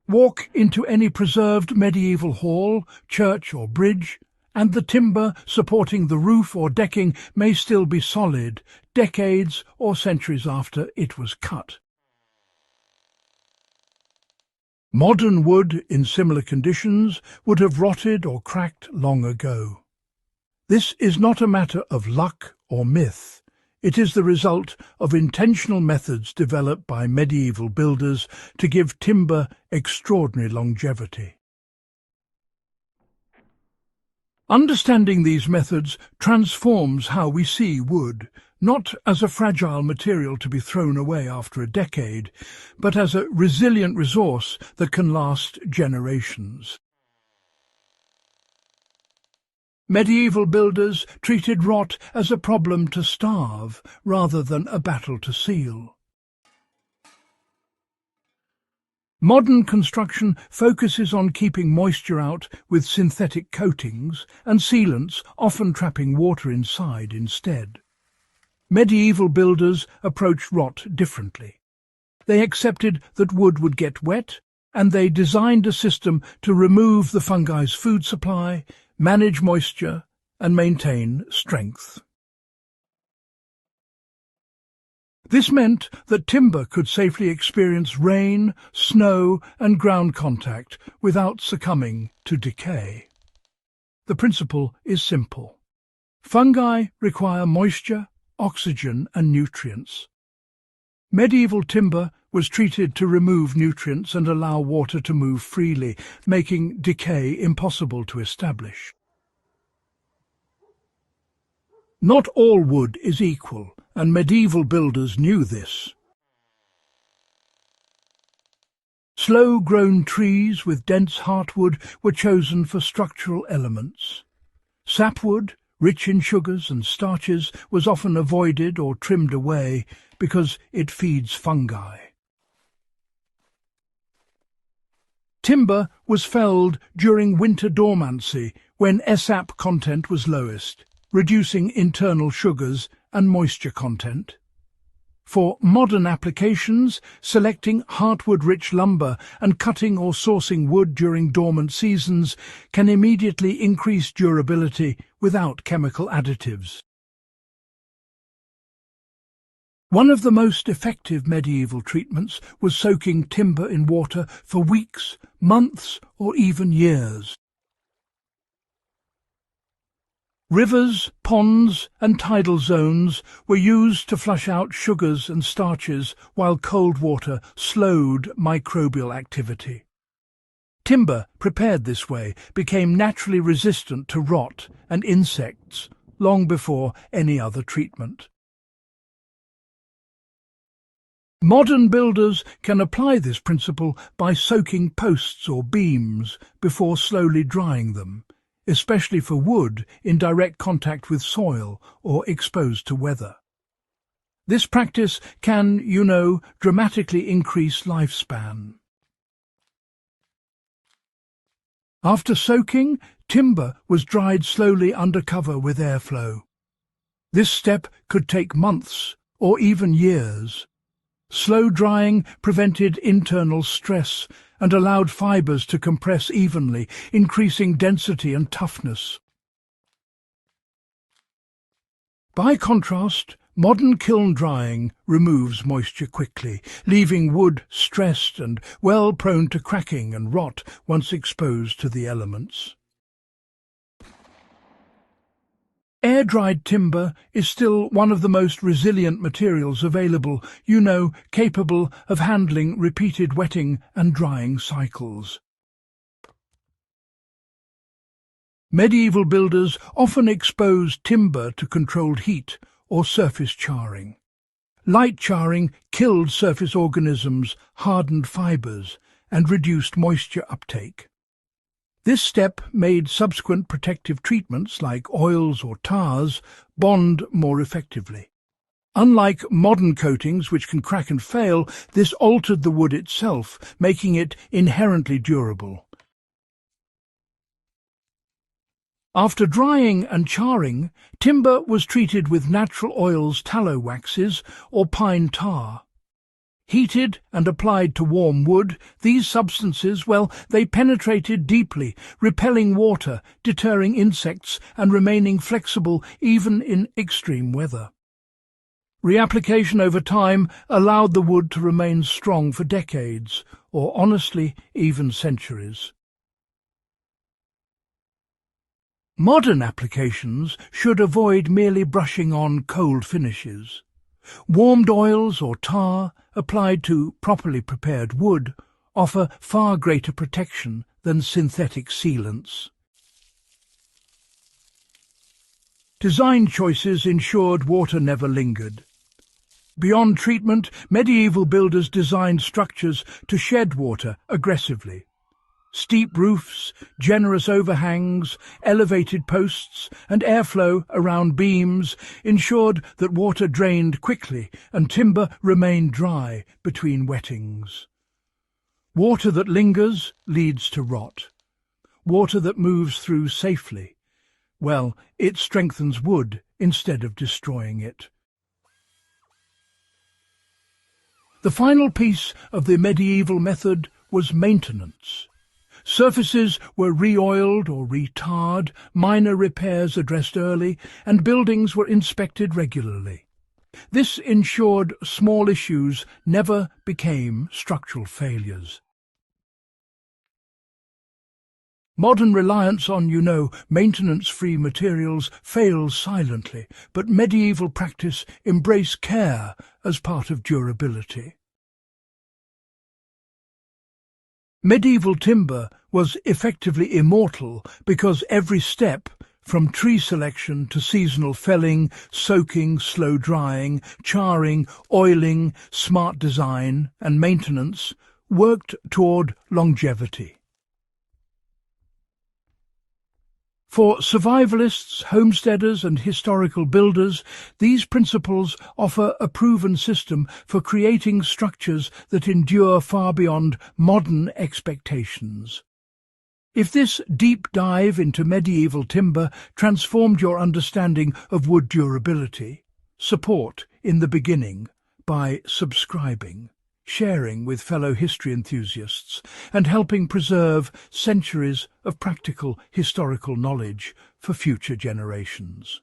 Walk into any preserved medieval hall, church or bridge, and the timber supporting the roof or decking may still be solid, decades or centuries after it was cut. Modern wood in similar conditions would have rotted or cracked long ago. This is not a matter of luck or myth. It is the result of intentional methods developed by medieval builders to give timber extraordinary longevity. Understanding these methods transforms how we see wood, not as a fragile material to be thrown away after a decade, but as a resilient resource that can last generations. Medieval builders treated rot as a problem to starve rather than a battle to seal. Modern construction focuses on keeping moisture out with synthetic coatings and sealants, often trapping water inside instead. Medieval builders approached rot differently. They accepted that wood would get wet, and they designed a system to remove the fungi's food supply, manage moisture, and maintain strength. This meant that timber could safely experience rain, snow, and ground contact without succumbing to decay. The principle is simple. Fungi require moisture, oxygen, and nutrients. Medieval timber was treated to remove nutrients and allow water to move freely, making decay impossible to establish. Not all wood is equal, and medieval builders knew this. Slow-grown trees with dense heartwood were chosen for structural elements. Sapwood, rich in sugars and starches, was often avoided or trimmed away because it feeds fungi. Timber was felled during winter dormancy when sap content was lowest, reducing internal sugars and moisture content. For modern applications, selecting heartwood-rich lumber and cutting or sourcing wood during dormant seasons can immediately increase durability without chemical additives. One of the most effective medieval treatments was soaking timber in water for weeks, months, or even years. Rivers, ponds, and tidal zones were used to flush out sugars and starches while cold water slowed microbial activity. Timber, prepared this way, became naturally resistant to rot and insects long before any other treatment. Modern builders can apply this principle by soaking posts or beams before slowly drying them, especially for wood in direct contact with soil or exposed to weather. This practice can, dramatically increase lifespan. After soaking, timber was dried slowly under cover with airflow. This step could take months or even years. Slow drying prevented internal stress and allowed fibers to compress evenly, increasing density and toughness. By contrast, modern kiln drying removes moisture quickly, leaving wood stressed and well prone to cracking and rot once exposed to the elements. Air-dried timber is still one of the most resilient materials available, capable of handling repeated wetting and drying cycles. Medieval builders often exposed timber to controlled heat or surface charring. Light charring killed surface organisms, hardened fibers, and reduced moisture uptake. This step made subsequent protective treatments like oils or tars bond more effectively. Unlike modern coatings, which can crack and fail, this altered the wood itself, making it inherently durable. After drying and charring, timber was treated with natural oils, tallow waxes, or pine tar. Heated and applied to warm wood, these substances, well, they penetrated deeply, repelling water, deterring insects, and remaining flexible even in extreme weather. Reapplication over time allowed the wood to remain strong for decades, or honestly, even centuries. Modern applications should avoid merely brushing on cold finishes. Warmed oils or tar, applied to properly prepared wood, offer far greater protection than synthetic sealants. Design choices ensured water never lingered. Beyond treatment, medieval builders designed structures to shed water aggressively. Steep roofs, generous overhangs, elevated posts, and airflow around beams ensured that water drained quickly and timber remained dry between wettings. Water that lingers leads to rot. Water that moves through safely, well, it strengthens wood instead of destroying it. The final piece of the medieval method was maintenance. Surfaces were re-oiled or re-tarred, minor repairs addressed early, and buildings were inspected regularly. This ensured small issues never became structural failures. Modern reliance on, maintenance-free materials fails silently, but medieval practice embraced care as part of durability. Medieval timber was effectively immortal because every step, from tree selection to seasonal felling, soaking, slow drying, charring, oiling, smart design, and maintenance, worked toward longevity. For survivalists, homesteaders and historical builders, these principles offer a proven system for creating structures that endure far beyond modern expectations. If this deep dive into medieval timber transformed your understanding of wood durability, support in the beginning by subscribing, sharing with fellow history enthusiasts, and helping preserve centuries of practical historical knowledge for future generations.